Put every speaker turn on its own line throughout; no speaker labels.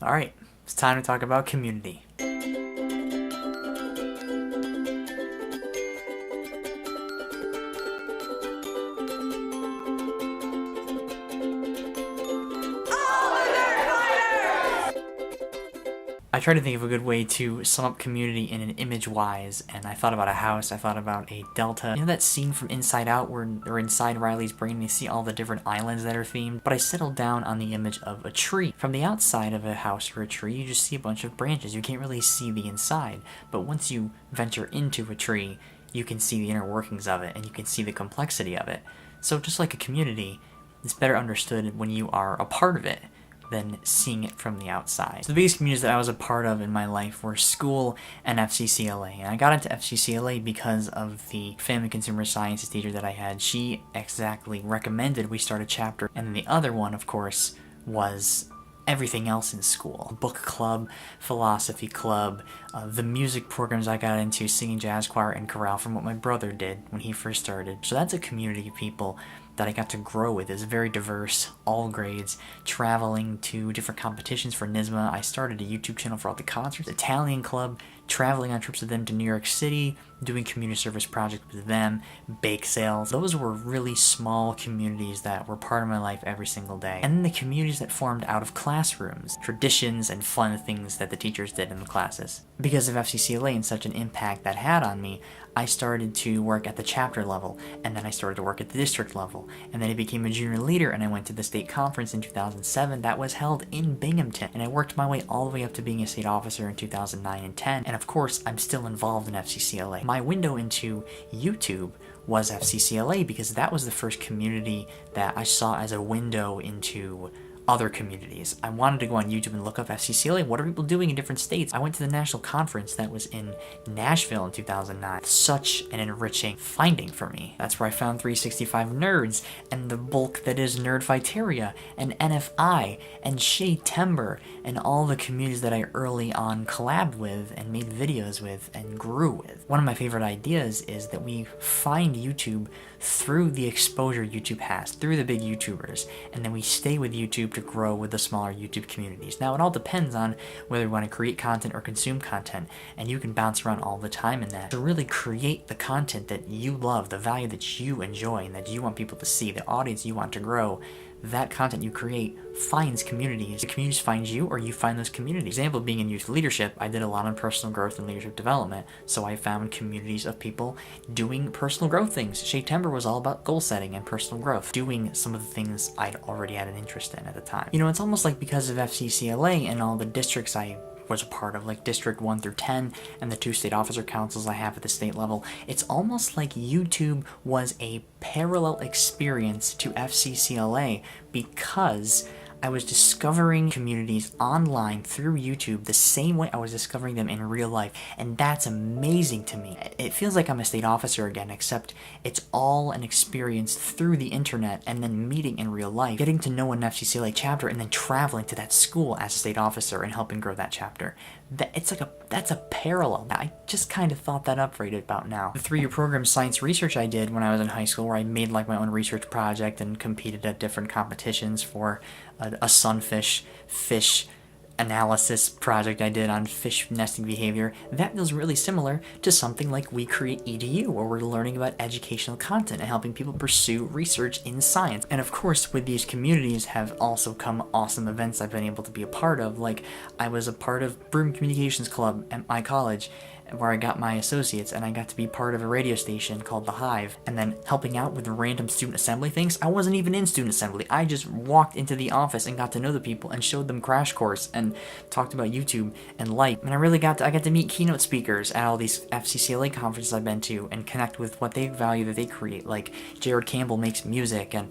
Alright, it's time to talk about community. I tried to think of a good way to sum up community in an image-wise, and I thought about a house, I thought about a delta. You know that scene from Inside Out where they're inside Riley's brain and you see all the different islands that are themed? But I settled down on the image of a tree. From the outside of a house or a tree, you just see a bunch of branches. You can't really see the inside. But once you venture into a tree, you can see the inner workings of it, and you can see the complexity of it. So just like a community, it's better understood when you are a part of it than seeing it from the outside. So the biggest communities that I was a part of in my life were school and FCCLA. And I got into FCCLA because of the family consumer sciences teacher that I had. She exactly recommended we start a chapter. And then the other one, of course, was everything else in school. Book club, philosophy club, the music programs I got into, singing jazz choir and chorale from what my brother did when he first started. So that's a community of people that I got to grow with. It's very diverse, all grades, traveling to different competitions for NYSSMA. I started a YouTube channel for all the concerts, Italian club, traveling on trips with them to New York City, doing community service projects with them, bake sales. Those were really small communities that were part of my life every single day. And then the communities that formed out of classrooms, traditions and fun things that the teachers did in the classes. Because of FCCLA and such an impact that had on me, I started to work at the chapter level, and then I started to work at the district level, and then I became a junior leader, and I went to the state conference in 2007 that was held in Binghamton, and I worked my way all the way up to being a state officer in 2009 and 10, and of course, I'm still involved in FCCLA. My window into YouTube was FCCLA because that was the first community that I saw as a window into other communities. I wanted to go on YouTube and look up FCCLA. What are people doing in different states? I went to the national conference that was in Nashville in 2009. Such an enriching finding for me. That's where I found 365 Nerds and the bulk that is Nerdfighteria and NFI and Shea Timber and all the communities that I early on collabed with and made videos with and grew with. One of my favorite ideas is that we find YouTube through the exposure YouTube has, through the big YouTubers, and then we stay with YouTube to grow with the smaller YouTube communities. Now, it all depends on whether we want to create content or consume content, and you can bounce around all the time in that. To really create the content that you love, the value that you enjoy, and that you want people to see, the audience you want to grow, that content you create finds communities. The communities find you, or you find those communities. Example being in youth leadership, I did a lot on personal growth and leadership development, so I found communities of people doing personal growth things. Shea Timber was all about goal setting and personal growth, doing some of the things I'd already had an interest in at the time. You know, it's almost like because of FCCLA and all the districts I was a part of, like District 1 through 10 and the 2 state officer councils I have at the state level, it's almost like YouTube was a parallel experience to FCCLA because I was discovering communities online through YouTube the same way I was discovering them in real life, and that's amazing to me. It feels like I'm a state officer again, except it's all an experience through the internet and then meeting in real life, getting to know an FCCLA chapter and then traveling to that school as a state officer and helping grow that chapter. That's a parallel. I just kind of thought that up right about now. The 3-year program science research I did when I was in high school, where I made like my own research project and competed at different competitions for a sunfish fish analysis project I did on fish nesting behavior, that feels really similar to something like We Create EDU, where we're learning about educational content and helping people pursue research in science. And of course, with these communities have also come awesome events I've been able to be a part of. Like, I was a part of Broom Communications Club at my college, where I got my associates, and I got to be part of a radio station called The Hive, and then helping out with random student assembly things. I wasn't even in student assembly. I just walked into the office and got to know the people and showed them Crash Course and talked about YouTube and light. And I got to meet keynote speakers at all these FCCLA conferences I've been to and connect with what they value that they create. Like Jared Campbell makes music, and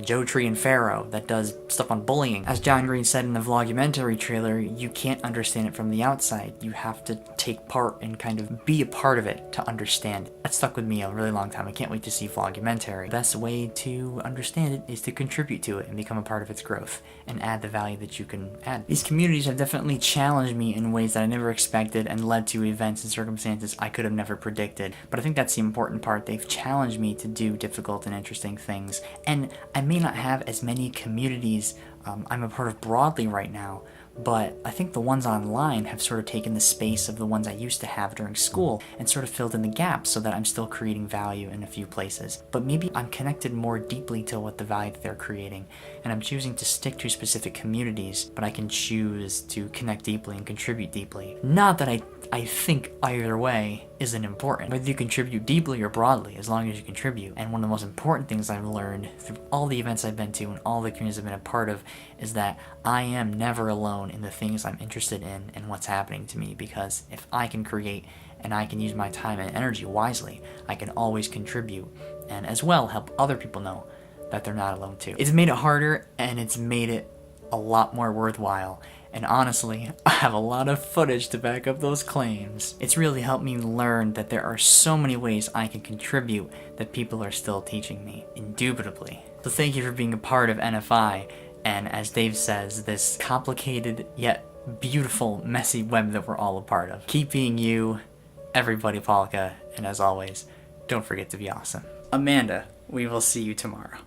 Joe Tree and Pharaoh that does stuff on bullying. As John Green said in the vlogumentary trailer, you can't understand it from the outside. You have to take part and kind of be a part of it to understand it. That stuck with me a really long time. I can't wait to see vlogumentary. The best way to understand it is to contribute to it and become a part of its growth and add the value that you can add. These communities have definitely challenged me in ways that I never expected and led to events and circumstances I could have never predicted. But I think that's the important part. They've challenged me to do difficult and interesting things. And I may not have as many communities I'm a part of broadly right now, but I think the ones online have sort of taken the space of the ones I used to have during school and sort of filled in the gaps so that I'm still creating value in a few places. But maybe I'm connected more deeply to what the value that they're creating, and I'm choosing to stick to specific communities, but I can choose to connect deeply and contribute deeply. Not that I think either way isn't important, whether you contribute deeply or broadly, as long as you contribute. And one of the most important things I've learned through all the events I've been to and all the communities I've been a part of is that I am never alone in the things I'm interested in and what's happening to me, because if I can create and I can use my time and energy wisely, I can always contribute and as well help other people know that they're not alone too. It's made it harder, and it's made it a lot more worthwhile. And honestly, I have a lot of footage to back up those claims. It's really helped me learn that there are so many ways I can contribute that people are still teaching me, indubitably. So thank you for being a part of NFI, and as Dave says, this complicated yet beautiful, messy web that we're all a part of. Keep being you, everybody Polka, and as always, don't forget to be awesome. Amanda, we will see you tomorrow.